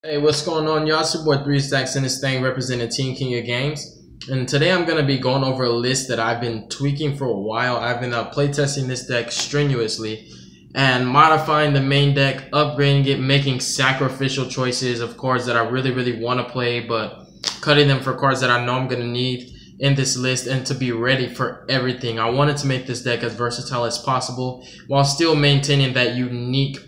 Hey, what's going on, y'all? It's your boy 3 Stacks in this thing representing Team King of Games. And today I'm going to be going over a list that I've been tweaking for a while. I've been playtesting this deck strenuously and modifying the main deck, upgrading it, making sacrificial choices of cards that I really want to play, but cutting them for cards that I know I'm going to need in this list and to be ready for everything. I wanted to make this deck as versatile as possible while still maintaining that unique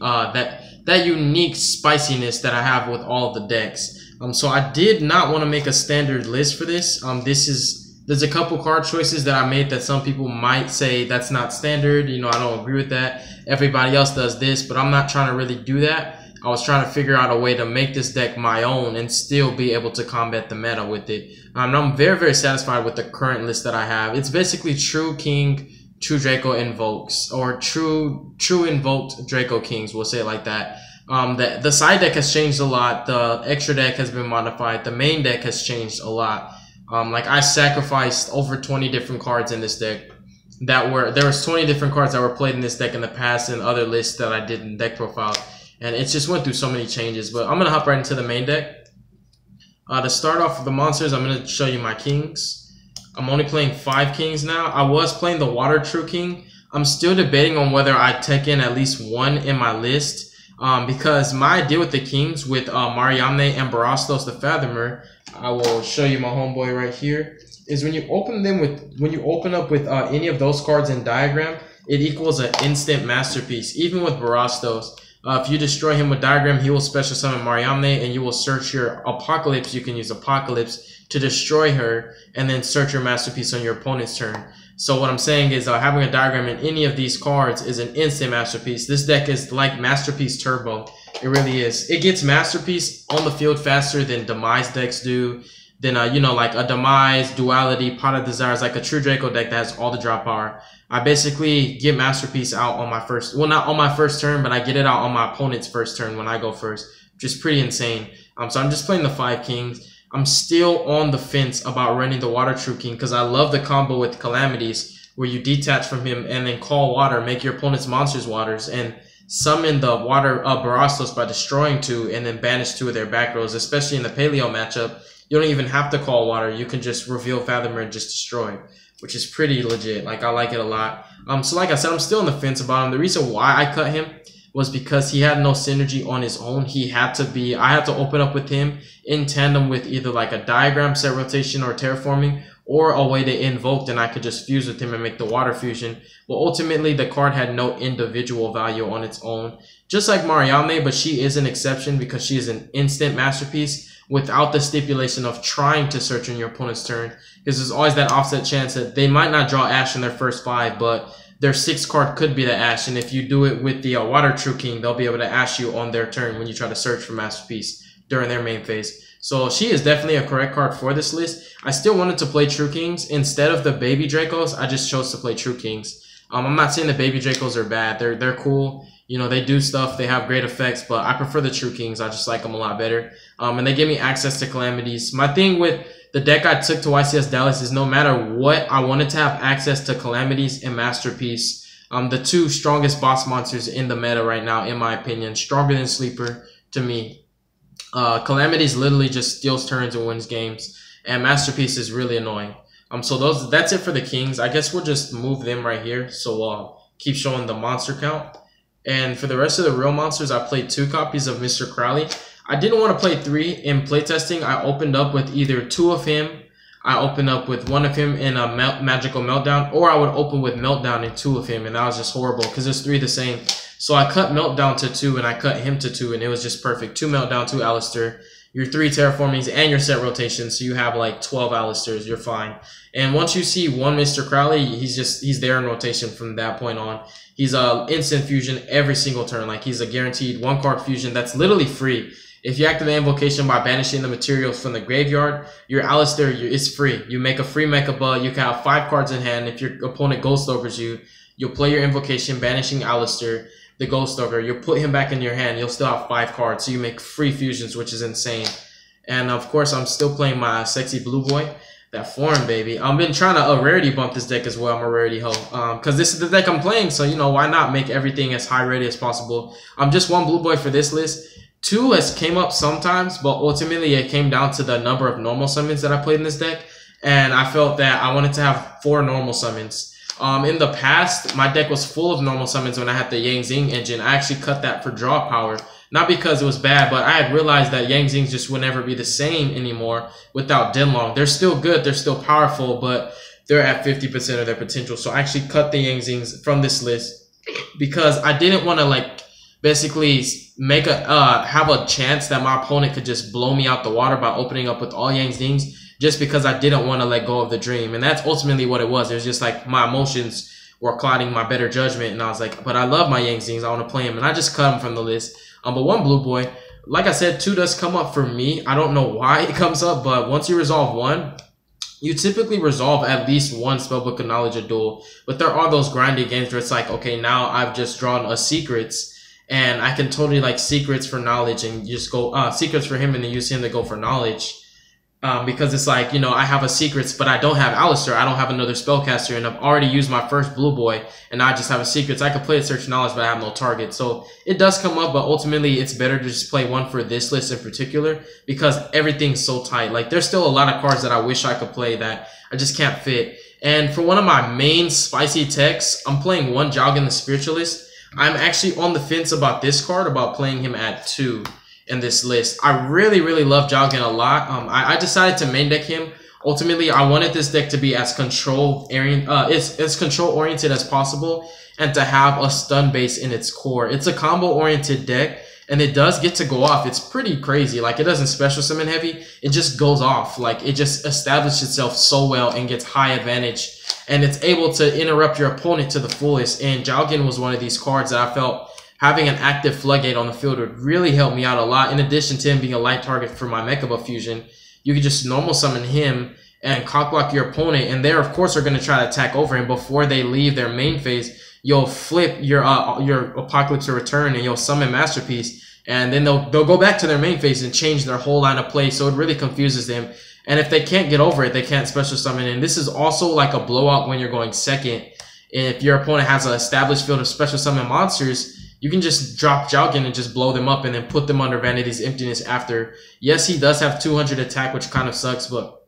that unique spiciness that I have with all of the decks. So I did not want to make a standard list for this. There's a couple card choices that I made that some people might say that's not standard. You know, I don't agree with that. Everybody else does this, but I'm not trying to really do that. I was trying to figure out a way to make this deck my own and still be able to combat the meta with it. I'm very satisfied with the current list that I have. It's basically True King, True Draco Invokes, or True Invoked Draco Kings, we'll say it like that. The side deck has changed a lot. The extra deck has been modified. The main deck has changed a lot. Like I sacrificed over 20 different cards in this deck. There was 20 different cards that were played in this deck in the past and other lists that I did in deck profile. And it just went through so many changes. But I'm going to hop right into the main deck. To start off with the monsters, I'm going to show you my kings. I'm only playing 5 kings now. I was playing the Water True King. I'm still debating on whether I take in at least one in my list. Because my idea with the kings, with Mariamne and Barastos the Fathomer, I will show you my homeboy right here, is when you open up with any of those cards in diagram, it equals an instant masterpiece. Even with Barastos, if you destroy him with diagram, he will special summon Mariamne, and you will search your Apocalypse. You can use Apocalypse to destroy her, and then search your masterpiece on your opponent's turn. So what I'm saying is having a diagram in any of these cards is an instant masterpiece. This deck is like Masterpiece Turbo. It really is. It gets Masterpiece on the field faster than Demise decks do. Than, you know, like a Demise, Duality, Pot of Desires, like a True Draco deck that has all the drop power. I basically get Masterpiece out on my first, well, not on my first turn, but I get it out on my opponent's first turn when I go first, which is pretty insane. So I'm just playing the 5 kings. I'm still on the fence about running the Water True King because I love the combo with Calamities where you detach from him and then call water, make your opponent's monsters waters, and summon the water Barastos by destroying 2 and then banish 2 of their back rows, especially in the Paleo matchup. You don't even have to call water. You can just reveal Fathomer and just destroy it, which is pretty legit. Like, I like it a lot. So like I said, I'm still on the fence about him. The reason why I cut him was because he had no synergy on his own. I had to open up with him in tandem with either like a diagram, set rotation, or terraforming, or a way to Invoked, and I could just fuse with him and make the water fusion. Well, ultimately, the card had no individual value on its own. Just like Mariamne, but she is an exception because she is an instant masterpiece without the stipulation of trying to search on your opponent's turn. Because there's always that offset chance that they might not draw Ash in their first 5, but their 6th card could be the Ash, and if you do it with the Water True King, they'll be able to Ash you on their turn when you try to search for Masterpiece during their main phase. So she is definitely a correct card for this list. I still wanted to play True Kings. Instead of the Baby Dracos, I just chose to play True Kings. I'm not saying the Baby Dracos are bad. They're cool. You know, they do stuff. They have great effects, but I prefer the True Kings. I just like them a lot better. And they give me access to Calamities. My thing with the deck I took to YCS Dallas is no matter what, I wanted to have access to Calamities and Masterpiece. The 2 strongest boss monsters in the meta right now, in my opinion. Stronger than Sleeper to me. Calamities literally just steals turns and wins games. And Masterpiece is really annoying. So that's it for the kings. I guess we'll just move them right here. So keep showing the monster count. And for the rest of the real monsters, I played 2 copies of Mr. Crowley. I didn't want to play 3 in playtesting. I opened up with either 2 of him. I opened up with 1 of him in a Magical Meltdown, or I would open with Meltdown and 2 of him, and that was just horrible because there's 3 the same. So I cut Meltdown to 2 and I cut him to 2, and it was just perfect. 2 Meltdown, 2 Alistair, your 3 terraformings and your set rotation, so you have like 12 Alistairs. You're fine. And once you see 1 Mr. Crowley, he's there in rotation from that point on. He's a instant fusion every single turn. Like, he's a guaranteed 1 card fusion that's literally free. If you activate invocation by banishing the materials from the graveyard, your Alistair is free. You make a free Mechaba. You can have 5 cards in hand. If your opponent Ghost Ogres you, you'll play your invocation banishing Alistair, the Ghost Ogre. You'll put him back in your hand. You'll still have 5 cards. So you make free fusions, which is insane. And of course, I'm still playing my sexy blue boy. That foreign baby. I've been trying to rarity bump this deck as well. I'm a rarity hoe. Because this is the deck I'm playing. So, you know, why not make everything as high rarity as possible? I'm just 1 blue boy for this list. 2 has came up sometimes, but ultimately it came down to the number of normal summons that I played in this deck. And I felt that I wanted to have 4 normal summons. In the past, my deck was full of normal summons when I had the Yang Zing engine. I actually cut that for draw power. Not because it was bad, but I had realized that Yang Zings just would never be the same anymore without Denlong. They're still good, they're still powerful, but they're at 50% of their potential. So I actually cut the Yang Zings from this list because I didn't want to like basically make have a chance that my opponent could just blow me out the water by opening up with all Yang Zings just because I didn't want to let go of the dream. And that's ultimately what it was. It was just like my emotions were clouding my better judgment. And I was like, but I love my Yang Zings. I want to play him. And I just cut him from the list. But 1 blue boy, like I said, 2 does come up for me. I don't know why it comes up, but once you resolve 1, you typically resolve at least 1 spellbook of knowledge a duel. But there are those grindy games where it's like, okay, now I've just drawn a secrets. And I can totally like secrets for knowledge and just go secrets for him and then use him to go for knowledge. Because it's like, you know, I have a secrets, but I don't have Alistair. I don't have another spellcaster, and I've already used my first blue boy, and I just have a secrets. I could play a search knowledge, but I have no target. So it does come up, but ultimately it's better to just play 1 for this list in particular because everything's so tight. Like there's still a lot of cards that I wish I could play that I just can't fit. And for one of my main spicy techs, I'm playing 1 Jalgan the Spiritualist. I'm actually on the fence about this card, about playing him at 2 in this list. I really, really love Jalgan a lot. I decided to main deck him. Ultimately, I wanted this deck to be as control oriented as possible and to have a stun base in its core. It's a combo oriented deck and it does get to go off. It's pretty crazy. Like it doesn't special summon heavy. It just goes off. Like it just established itself so well and gets high advantage. And it's able to interrupt your opponent to the fullest. And Jalgan was one of these cards that I felt having an active floodgate on the field would really help me out a lot. In addition to him being a light target for my Mecha Buff Fusion, you could just normal summon him and cockblock your opponent. And they, of course, are going to try to attack over him before they leave their main phase. You'll flip your Apocalypse of Return and you'll summon Masterpiece. And then they'll go back to their main phase and change their whole line of play. So it really confuses them. And if they can't get over it, they can't special summon. And this is also like a blowout when you're going second. If your opponent has an established field of special summon monsters, you can just drop Jalgan and just blow them up and then put them under Vanity's Emptiness after. Yes, he does have 200 attack, which kind of sucks, but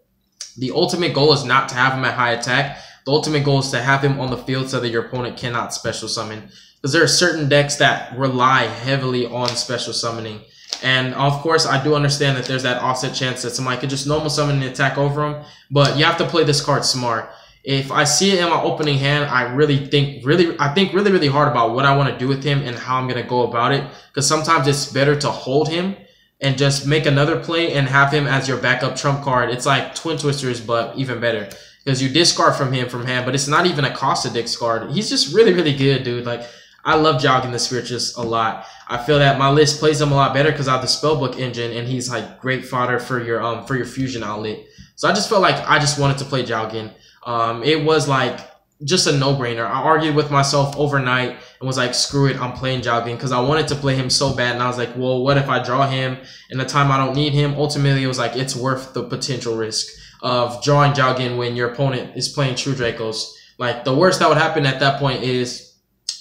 the ultimate goal is not to have him at high attack. The ultimate goal is to have him on the field so that your opponent cannot special summon. Because there are certain decks that rely heavily on special summoning. And of course, I do understand that there's that offset chance that somebody could just normal summon and attack over him. But you have to play this card smart. If I see it in my opening hand, I think really hard about what I want to do with him and how I'm going to go about it. Because sometimes it's better to hold him and just make another play and have him as your backup trump card. It's like Twin Twisters, but even better. Because you discard from him from hand, but it's not even a cost to discard. He's just really, really good, dude. Like, I love Jalgan the Spiritualist a lot. I feel that my list plays him a lot better because I have the spellbook engine and he's like great fodder for your fusion outlet. So I just felt like I just wanted to play Jalgan. It was like just a no-brainer. I argued with myself overnight and was like, screw it, I'm playing Jalgan because I wanted to play him so bad. And I was like, well, what if I draw him in the time I don't need him? Ultimately, it was like, it's worth the potential risk of drawing Jalgan when your opponent is playing True Dracos. Like, the worst that would happen at that point is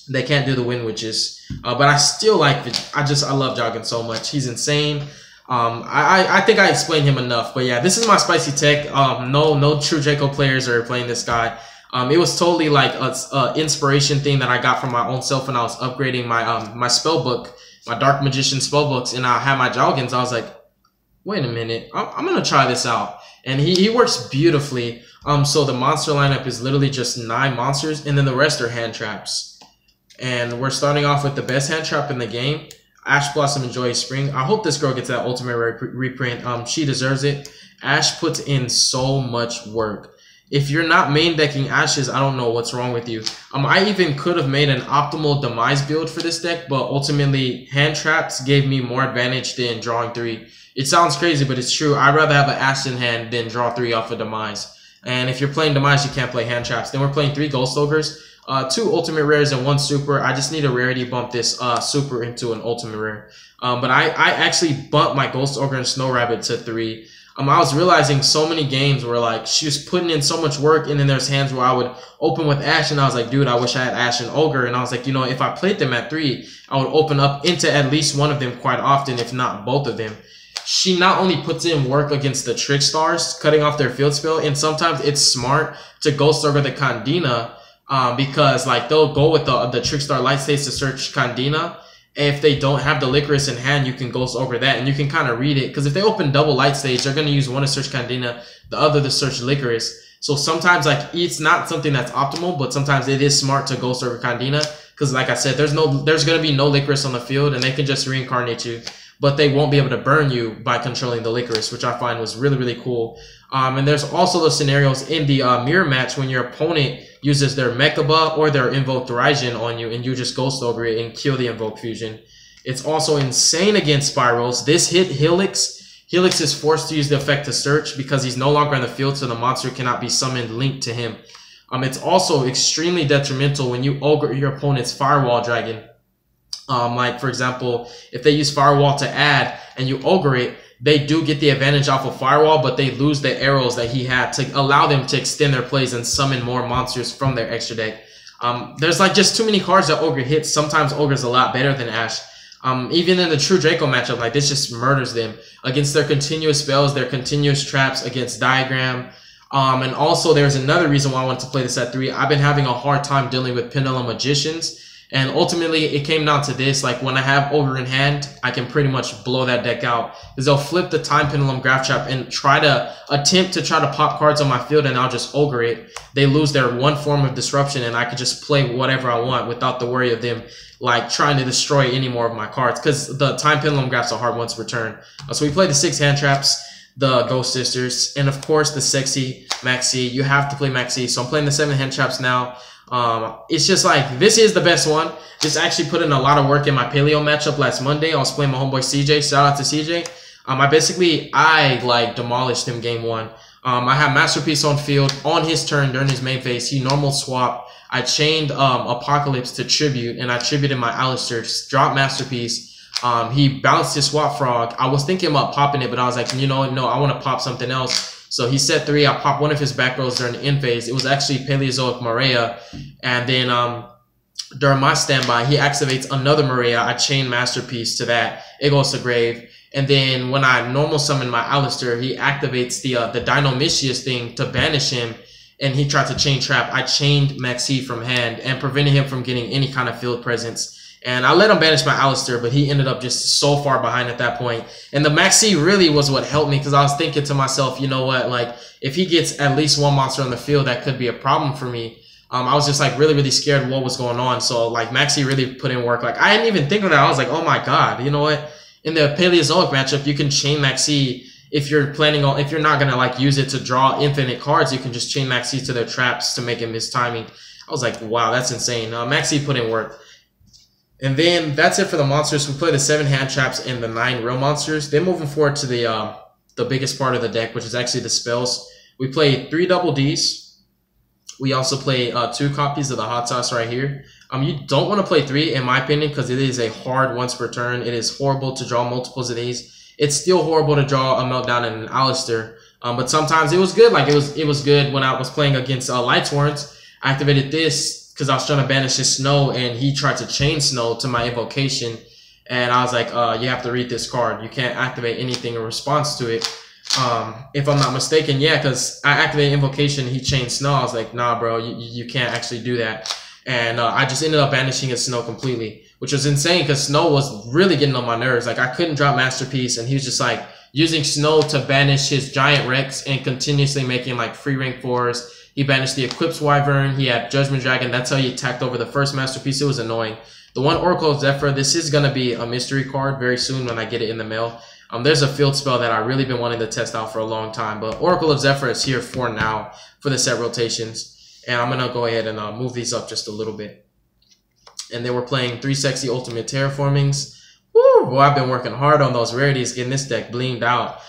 they can't do the Wind Witches. But I still like it. I love Jalgan so much. He's insane. I think I explained him enough, but yeah, this is my spicy tech. No True Draco players are playing this guy. It was totally like a inspiration thing that I got from my own self when I was upgrading my my spell book, my Dark Magician spell books, and I had my Jalgans. I was like, wait a minute, I'm gonna try this out, and he works beautifully. So the monster lineup is literally just 9 monsters, and then the rest are hand traps. And we're starting off with the best hand trap in the game. Ash Blossom and Joyous Spring. I hope this girl gets that ultimate reprint. She deserves it. Ash puts in so much work. If you're not main decking Ashes, I don't know what's wrong with you. I even could have made an optimal Demise build for this deck, but ultimately hand traps gave me more advantage than drawing 3. It sounds crazy, but it's true. I'd rather have an Ash in hand than draw 3 off of Demise. And if you're playing Demise, you can't play hand traps. Then we're playing 3 Ghost Ogres. 2 ultimate rares and 1 super. I just need a rarity bump this super into an ultimate rare. But I actually bumped my Ghost Ogre and Snow Rabbit to 3. I was realizing so many games where like she was putting in so much work, and then there's hands where I would open with Ashe, and I was like, dude, I wish I had Ashe and Ogre. And I was like, you know, if I played them at 3, I would open up into at least one of them quite often, if not both of them. She not only puts in work against the Trick Stars, cutting off their field spell, and sometimes it's smart to Ghost Ogre the Kandina, because like they'll go with the Trick Star Light States to search Kandina. If they don't have the Licorice in hand, you can Ghost Ogre that, and you can kind of read it. Because if they open double Light Stage, they're going to use one to search Kandina, the other to search Licorice. So sometimes like it's not something that's optimal, but sometimes it is smart to Ghost Ogre Kandina. Because like I said, there's going to be no Licorice on the field, and they can just reincarnate you. But they won't be able to burn you by controlling the Licorice, which I find was really, really cool. And there's also the scenarios in the mirror match when your opponent uses their Mechaba or their Invoked Raijin on you, and you just Ghost Ogre it and kill the Invoked Fusion. It's also insane against Spirals. This hit Helix. Helix is forced to use the effect to search because he's no longer on the field, so the monster cannot be summoned linked to him. It's also extremely detrimental when you Ogre your opponent's Firewall Dragon. Like, for example, if they use Firewall to add and you Ogre it, they do get the advantage off of Firewall, but they lose the arrows that he had to allow them to extend their plays and summon more monsters from their extra deck. There's like just too many cards that Ogre hits. Sometimes Ogre's a lot better than Ashe. Even in the true Draco matchup, like this just murders them against their continuous spells, their continuous traps against Diagram. And also there's another reason why I wanted to play this at 3. I've been having a hard time dealing with Pendulum Magicians. And ultimately, it came down to this. Like, when I have Ogre in hand, I can pretty much blow that deck out. Because they'll flip the Time Pendulum Graph Trap and try to pop cards on my field, and I'll just Ogre it. They lose their one form of disruption, and I could just play whatever I want without the worry of them, like, trying to destroy any more of my cards. Because the Time Pendulum Graphs are hard ones to return. So we play the 6 hand traps, the Ghost Sisters, and of course, the sexy Maxi. You have to play Maxi. So I'm playing the 7 hand traps now. It's just like, this is the best one. This actually put in a lot of work in my Paleo matchup last Monday. I was playing my homeboy CJ. Shout out to CJ. I like demolished him game 1. I had Masterpiece on field on his turn during his main phase. He normal swap. I chained Apocalypse to Tribute, and I tributed my Alistair. Just dropped Masterpiece. He bounced his Swap Frog. I was thinking about popping it, but I was like, you know what? No, I want to pop something else. So he set 3. I popped one of his back rows during the end phase. It was actually Paleozoic Maria. And then during my standby, he activates another Maria. I chain Masterpiece to that. It goes to grave. And then when I normal summon my Alistair, he activates the Dinomitius thing to banish him. And he tried to chain trap. I chained Maxi from hand and prevented him from getting any kind of field presence. And I let him banish my Alistair, but he ended up just so far behind at that point. And the Maxi really was what helped me, because I was thinking to myself, you know what, like, if he gets at least one monster on the field, that could be a problem for me. I was just, like, really, really scared of what was going on. So, like, Maxi really put in work. Like, I didn't even think of that. I was like, oh, my God. You know what? In the Paleozoic matchup, you can chain Maxi if you're planning on, if you're not going to, like, use it to draw infinite cards. You can just chain Maxi to their traps to make him miss timing. I was like, wow, that's insane. Maxi put in work. And then that's it for the monsters. We play the 7 hand traps and the 9 real monsters. Then moving forward to the biggest part of the deck, which is actually the spells. We play 3 double Ds. We also play 2 copies of the hot sauce right here. You don't want to play 3 in my opinion, because it is a hard once per turn. It is horrible to draw multiples of these. It's still horrible to draw a Meltdown and an Alistair. But sometimes it was good. Like it was good when I was playing against Lights Warrants. I activated this because I was trying to banish his Snow, and he tried to chain Snow to my invocation. And I was like, you have to read this card. You can't activate anything in response to it. If I'm not mistaken, yeah, because I activated invocation, he chained Snow. I was like, nah, bro, you can't actually do that. And I just ended up banishing his Snow completely, which was insane because Snow was really getting on my nerves. Like, I couldn't drop Masterpiece, and he was just like using Snow to banish his Giant Rex and continuously making like free rank 4s. He banished the Eclipse Wyvern. He had Judgment Dragon. That's how he attacked over the first Masterpiece. It was annoying. The one Oracle of Zephyr, this is going to be a mystery card very soon when I get it in the mail. There's a field spell that I've really been wanting to test out for a long time. But Oracle of Zephyr is here for now for the set rotations. And I'm going to go ahead and move these up just a little bit. And then we're playing 3 sexy ultimate terraformings. Woo! Boy, I've been working hard on those rarities, getting this deck blinged out.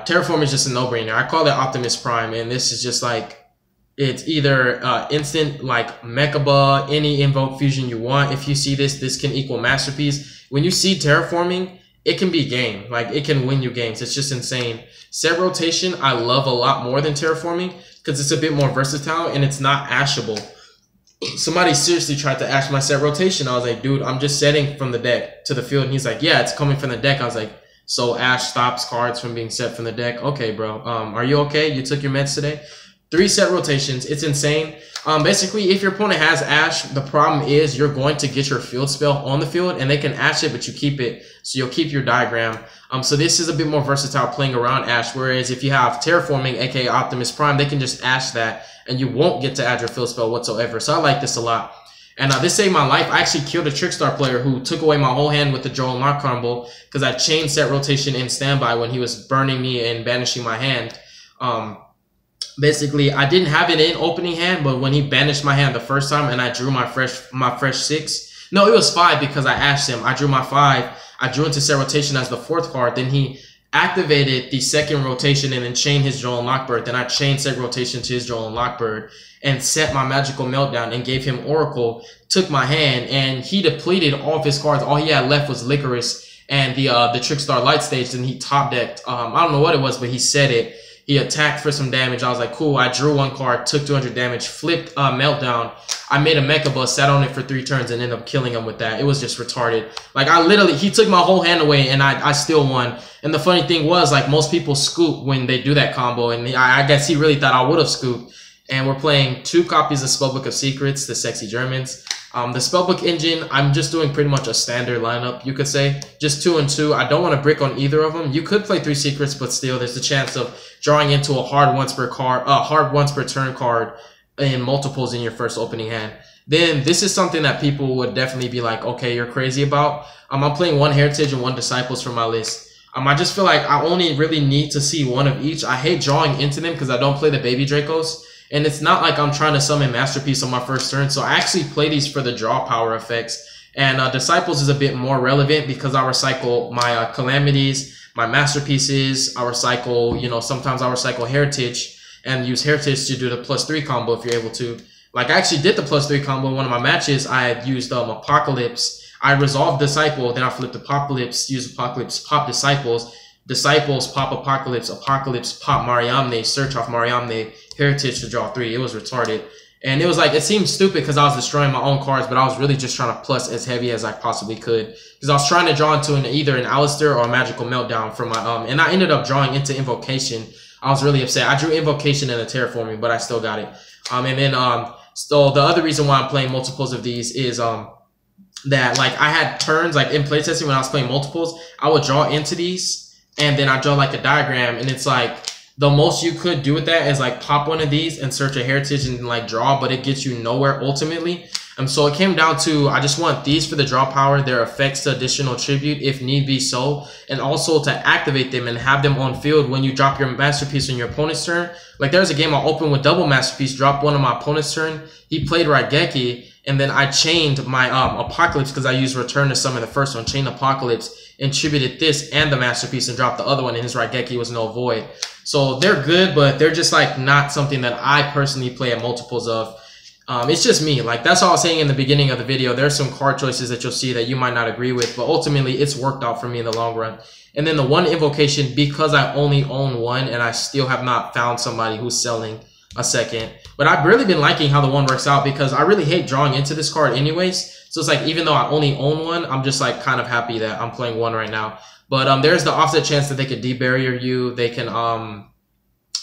Terraform is just a no-brainer. I call it Optimus Prime, and this is just like, it's either instant like Mechaba, any Invoked Fusion you want. If you see this, this can equal Masterpiece. When you see Terraforming it can be game. Like, it can win you games. It's just insane. Set rotation, I love a lot more than terraforming because it's a bit more versatile and it's not ashable. Somebody seriously tried to ash my set rotation. I was like, dude, I'm just setting from the deck to the field. And he's like, yeah, it's coming from the deck. I was like, so ash stops cards from being set from the deck. Okay, bro. Are you okay? You took your meds today? 3 set rotations. It's insane. Basically, if your opponent has ash, the problem is you're going to get your field spell on the field, and they can ash it, but you keep it. So you'll keep your diagram. So this is a bit more versatile playing around ash, whereas if you have terraforming, aka Optimus Prime, they can just ash that, and you won't get to add your field spell whatsoever. So I like this a lot. And this saved my life. I actually killed a Trickstar player who took away my whole hand with the Joel Lock combo because I chained set rotation in standby when he was burning me and banishing my hand. Basically, I didn't have it in opening hand, but when he banished my hand the first time and I drew my fresh 6. No, it was 5 because I ashed him. I drew my 5. I drew into set rotation as the 4th card. Then he activated the 2nd rotation and then chained his Joel Lockbird. Then I chained set rotation to his Joel Lockbird and set my magical meltdown and gave him Oracle, took my hand, and he depleted all of his cards. All he had left was Licorice and the Trickstar Light Stage. Then he top decked, I don't know what it was, but he said it. He attacked for some damage. I was like, cool. I drew 1 card, took 200 damage, flipped Meltdown. I made a Mecha Bus, sat on it for 3 turns, and ended up killing him with that. It was just retarded. Like, he took my whole hand away, and I still won. And the funny thing was, like, most people scoop when they do that combo, and I guess he really thought I would have scooped. And we're playing 2 copies of Spellbook of Secrets, the Sexy Germans. The Spellbook engine, I'm just doing pretty much a standard lineup, you could say. Just 2 and 2. I don't want to brick on either of them. You could play 3 secrets, but still, there's the chance of drawing into a hard once per turn card in multiples in your first opening hand. Then this is something that people would definitely be like, okay, you're crazy about. I'm playing 1 Heritage and 1 Disciples for my list. I just feel like I only really need to see 1 of each. I hate drawing into them because I don't play the baby Dracos. And it's not like I'm trying to summon Masterpiece on my first turn. So I actually play these for the draw power effects. And Disciples is a bit more relevant because I recycle my Calamities, my Masterpieces. I recycle, you know, sometimes I recycle Heritage and use Heritage to do the +3 combo if you're able to. Like, I actually did the +3 combo in one of my matches. I had used Apocalypse. I resolved Disciple, then I flipped Apocalypse, used Apocalypse, pop Disciples. Disciples, pop Apocalypse, Apocalypse, pop Mariamne, search off Mariamne, Heritage to draw 3. It was retarded. And it was like, it seemed stupid because I was destroying my own cards, but I was really just trying to plus as heavy as I possibly could. Because I was trying to draw into either an Alistair or a Magical Meltdown for my, and I ended up drawing into Invocation. I was really upset. I drew Invocation and a Terraforming, but I still got it. And then, so the other reason why I'm playing multiples of these is, that like I had turns, like in playtesting when I was playing multiples, I would draw into these. And then I draw like a diagram, and it's like the most you could do with that is like pop 1 of these and search a Heritage and like draw, but it gets you nowhere ultimately. And so it came down to, I just want these for the draw power, their effects to additional tribute if need be so, and also to activate them and have them on field when you drop your Masterpiece on your opponent's turn. Like there's a game I opened with double Masterpiece, dropped 1 on my opponent's turn. He played Raigeki, and then I chained my Apocalypse because I used Return to summon the first one, chained Apocalypse, attributed this and the Masterpiece and dropped the other one, and his Raigeki was no void. So they're good, but they're just like not something that I personally play at multiples of. It's just me. Like that's all I was saying in the beginning of the video. There's some card choices that you'll see that you might not agree with, but ultimately it's worked out for me in the long run. And then the 1 Invocation, because I only own 1 and I still have not found somebody who's selling a second. But I've really been liking how the 1 works out because I really hate drawing into this card anyways. So it's like, even though I only own 1, I'm just like kind of happy that I'm playing 1 right now. But there's the offset chance that they could de-barrier you. They can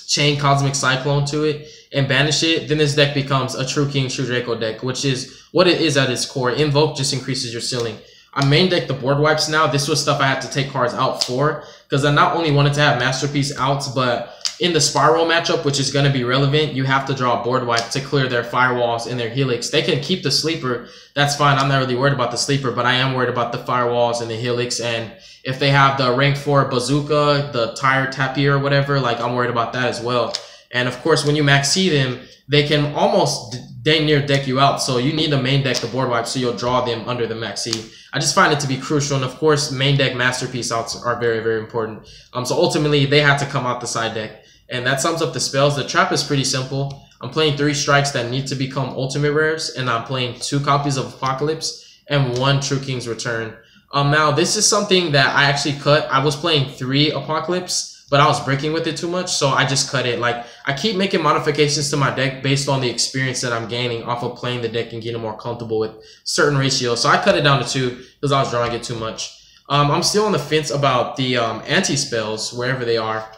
chain Cosmic Cyclone to it and banish it. Then this deck becomes a True King, True Draco deck, which is what it is at its core. Invoke just increases your ceiling. I main deck the board wipes now. This was stuff I had to take cards out for because I not only wanted to have Masterpiece outs, but in the Spiral matchup, which is going to be relevant, you have to draw a board wipe to clear their firewalls and their helix. They can keep the sleeper. That's fine. I'm not really worried about the sleeper, but I am worried about the firewalls and the helix. And if they have the rank 4 bazooka, the tire tapir or whatever, like I'm worried about that as well. And of course, when you max C them, they can almost dang near deck you out. So you need to main deck the board wipe so you'll draw them under the max C. I just find it to be crucial. And of course, main deck Masterpiece outs are very, very important. So ultimately, they have to come out the side deck. And that sums up the spells. The trap is pretty simple. I'm playing 3 strikes that need to become ultimate rares, and I'm playing 2 copies of Apocalypse and 1 True King's Return. Now this is something that I actually cut. I was playing 3 Apocalypse, but I was breaking with it too much, so I just cut it. Like, I keep making modifications to my deck based on the experience that I'm gaining off of playing the deck and getting more comfortable with certain ratios. So I cut it down to 2 because I was drawing it too much. I'm still on the fence about the anti-spells, wherever they are,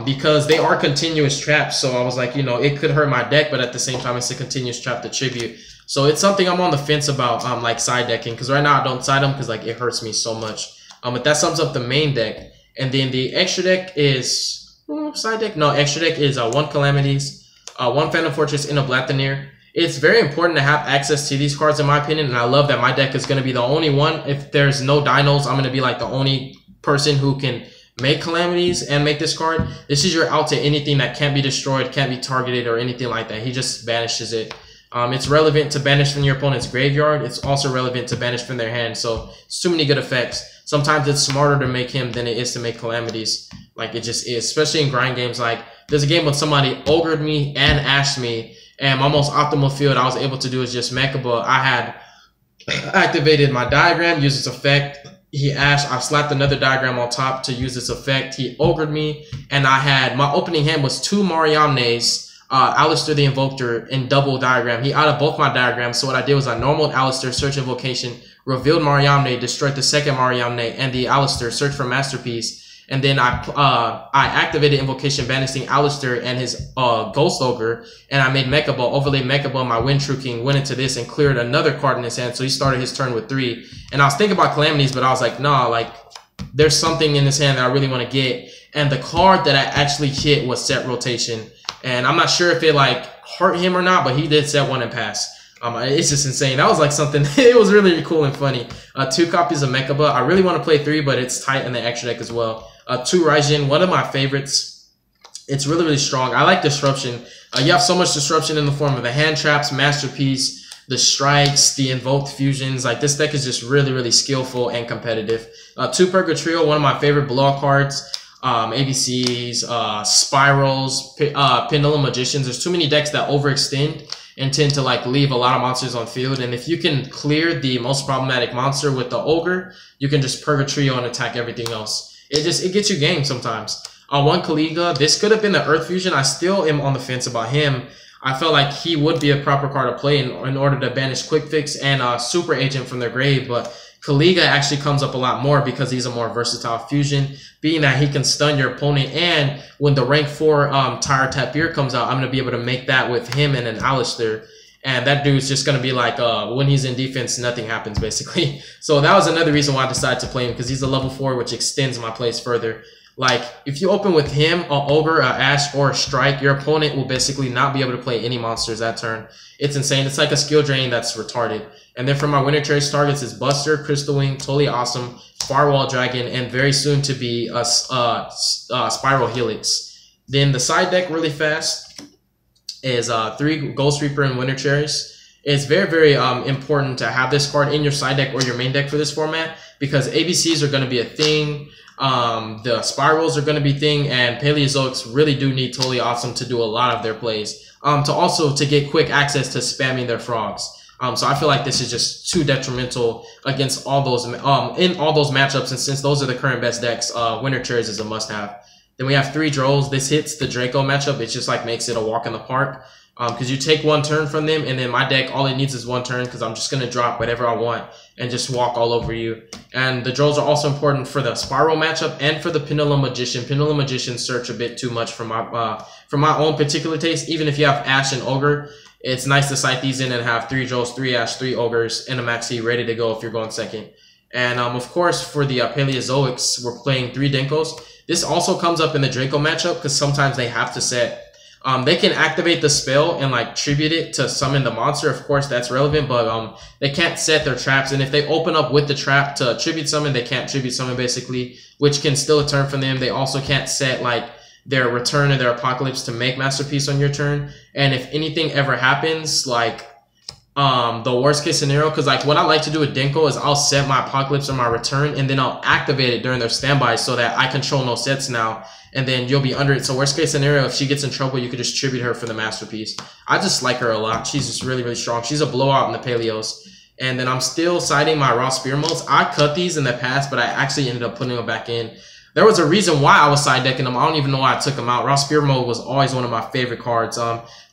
because they are continuous traps. So I was like, you know, it could hurt my deck, but at the same time, it's a continuous trap to tribute. So it's something I'm on the fence about, like side decking, because right now I don't side them because like it hurts me so much. But that sums up the main deck, and then the extra deck is side deck. No, extra deck is 1 Calamities, 1 Phantom Fortress, and a Blathanir. It's very important to have access to these cards, in my opinion, and I love that my deck is going to be the only one. If there's no dinos, I'm going to be like the only person who can make Calamities and make this card. This is your out to anything that can't be destroyed, can't be targeted, or anything like that. He just banishes it. It's relevant to banish from your opponent's graveyard. It's also relevant to banish from their hand. So it's too many good effects. Sometimes it's smarter to make him than it is to make Calamities. Like, it just is, especially in grind games. Like, there's a game when somebody ogred me and ashed me, and my most optimal field I was able to do is just Mechaba. I had activated my diagram, used its effect. He ashed, I slapped another diagram on top to use its effect. He ogred me, and I had, my opening hand was 2 Mariamnes, Alistair the Invoker in double diagram. He out of both my diagrams, so what I did was I normaled Alistair, search Invocation, revealed Mariamne, destroyed the second Mariamne, and the Alistair, search for Masterpiece. And then I activated Invocation, banishing Alistair and his Ghost Ogre, and I made Mechaba, overlaid Mechaba, my Wind True King, went into this and cleared another card in his hand, so he started his turn with 3. And I was thinking about Calamities, but I was like, nah, like, there's something in his hand that I really want to get. And the card that I actually hit was Set Rotation. And I'm not sure if it, like, hurt him or not, but he did set 1 and pass. It's just insane. That was like something, it was really cool and funny. 2 copies of Mechaba. I really want to play 3, but it's tight in the extra deck as well. 2 Raijin, one of my favorites. It's really strong. I like Disruption. You have so much disruption in the form of the hand traps, Masterpiece, the strikes, the invoked fusions. Like, this deck is just really skillful and competitive. 2 Purgatrio, one of my favorite blowout cards. ABCs, Spirals, Pendulum Magicians. There's too many decks that overextend and tend to like leave a lot of monsters on field. And if you can clear the most problematic monster with the Ogre, you can just Purgatrio and attack everything else. It gets you game sometimes. 1 Kaliga, this could have been the Earth Fusion. I still am on the fence about him. I felt like he would be a proper card to play in order to banish Quick Fix and Super Agent from their grave, but Kaliga actually comes up a lot more because he's a more versatile fusion, being that he can stun your opponent, and when the rank 4 Tire Tapir comes out, I'm going to be able to make that with him and an Alistair. And that dude's just going to be like, when he's in defense, nothing happens, basically. So that was another reason why I decided to play him, because he's a level 4, which extends my plays further. Like, if you open with him, an Ogre, an Ash, or a Strike, your opponent will basically not be able to play any monsters that turn. It's insane. It's like a skill drain that's retarded. And then for my winter trace targets, it's Buster, Crystal Wing, Totally Awesome, Firewall Dragon, and very soon to be a Spiral Helix. Then the side deck, really fast, is 3 Ghost Reaper and Winter Cherries. It's very important to have this card in your side deck or your main deck for this format, because ABCs are going to be a thing. The Spirals are going to be a thing, and Paleozoics really do need Totally Awesome to do a lot of their plays. To get quick access to spamming their frogs. So I feel like this is just too detrimental against all those in all those matchups, and since those are the current best decks, Winter Cherries is a must-have. Then we have 3 Drolls. This hits the Draco matchup. It just like makes it a walk in the park. Because you take 1 turn from them, and then my deck, all it needs is 1 turn, because I'm just going to drop whatever I want and just walk all over you. And the Drolls are also important for the Spiral matchup and for the Pendulum Magician. Pendulum Magician search a bit too much for my own particular taste. Even if you have Ash and Ogre, it's nice to sight these in and have 3 Drolls, 3 Ash, 3 Ogres, and a Maxi ready to go if you're going second. And of course, for the Paleozoics, we're playing 3 Denkos. This also comes up in the Draco matchup, because sometimes they have to set. They can activate the spell and like tribute it to summon the monster. Of course, that's relevant, but they can't set their traps. And if they open up with the trap to tribute summon, they can't tribute summon basically, which can still a turn from them. They also can't set like their return or their apocalypse to make Masterpiece on your turn. And if anything ever happens, like the worst case scenario, because like what I like to do with Denko is I'll set my apocalypse or my return, and then I'll activate it during their standby so that I control no sets now, and then you'll be under it. So worst case scenario, if she gets in trouble, you could just tribute her for the Masterpiece. I just like her a lot. She's just really strong. She's a blowout in the Paleos. And then I'm still citing my raw spear modes. I cut these in the past, but I actually ended up putting them back in. There was a reason why I was side decking them. I don't even know why I took them out. Raw spear mode was always one of my favorite cards.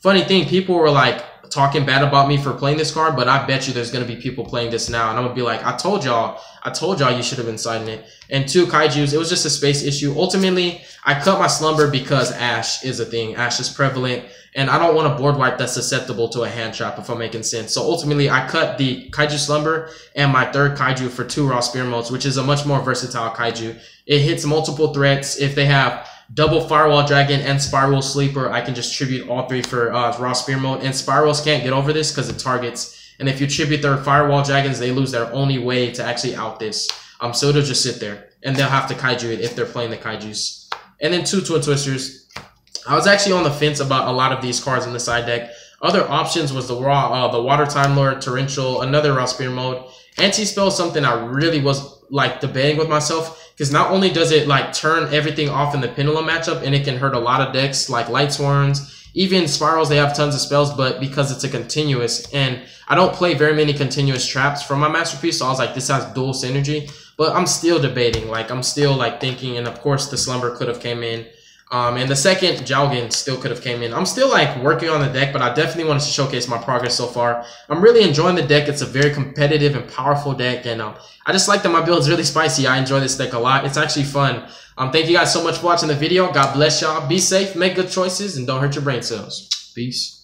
Funny thing, people were like talking bad about me for playing this card, but I bet you there's going to be people playing this now. And I'm going to be like, I told y'all you should have been siding it. And 2 Kaijus, it was just a space issue. Ultimately, I cut my Slumber because Ash is a thing. Ash is prevalent. And I don't want a board wipe that's susceptible to a hand trap, if I'm making sense. So ultimately, I cut the Kaiju Slumber and my 3rd Kaiju for 2 raw spear modes, which is a much more versatile Kaiju. It hits multiple threats. If they have double Firewall Dragon and Spiral Sleeper, I can just tribute all 3 for raw spear mode. And Spirals can't get over this because it targets. And if you tribute their Firewall Dragons, they lose their only way to actually out this. So it'll just sit there. And they'll have to Kaiju it if they're playing the Kaijus. And then 2 Twin Twisters. I was actually on the fence about a lot of these cards in the side deck. Other options was the Water Time Lord, Torrential, another raw spear mode. Anti-spell is something I really was like debating with myself, because not only does it like turn everything off in the Pendulum matchup, and it can hurt a lot of decks like Light Swarms, even Spirals, they have tons of spells, but because it's a continuous, and I don't play very many continuous traps from my Masterpiece, so I was like, this has dual synergy. But I'm still debating, like I'm still like thinking, and of course the Slumber could have came in. And the second Jowgen still could have came in. I'm still like working on the deck, but I definitely wanted to showcase my progress so far. I'm really enjoying the deck. It's a very competitive and powerful deck, and I just like that my build's really spicy. I enjoy this deck a lot. It's actually fun. Thank you guys so much for watching the video. God bless y'all. Be safe, make good choices, and don't hurt your brain cells. Peace.